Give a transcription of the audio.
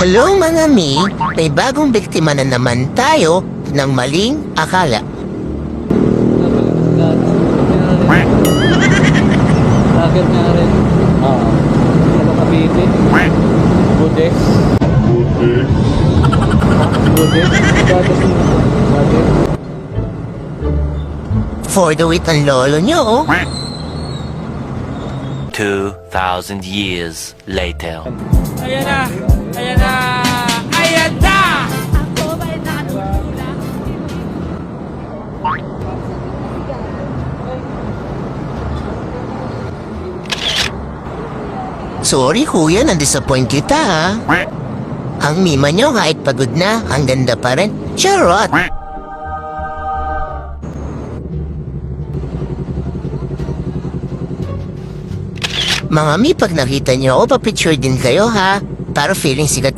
Hello mga mi, may bagong biktima na naman tayo ng maling akala. Lager nga rin. Oo. Ano Cavite? Budex. Budex. Gatas mo. Gatas. For the wit ang lolo nyo, 2,000 years later. Ayan na! Ayan na! Ayan na! sorry kuya, na-disappoint kita ha. Ang mima nyo kahit pagod na, ang ganda pa rin. Charot! Mga mi, pag nakita nyo ako, papicture din kayo ha. Para feeling sikat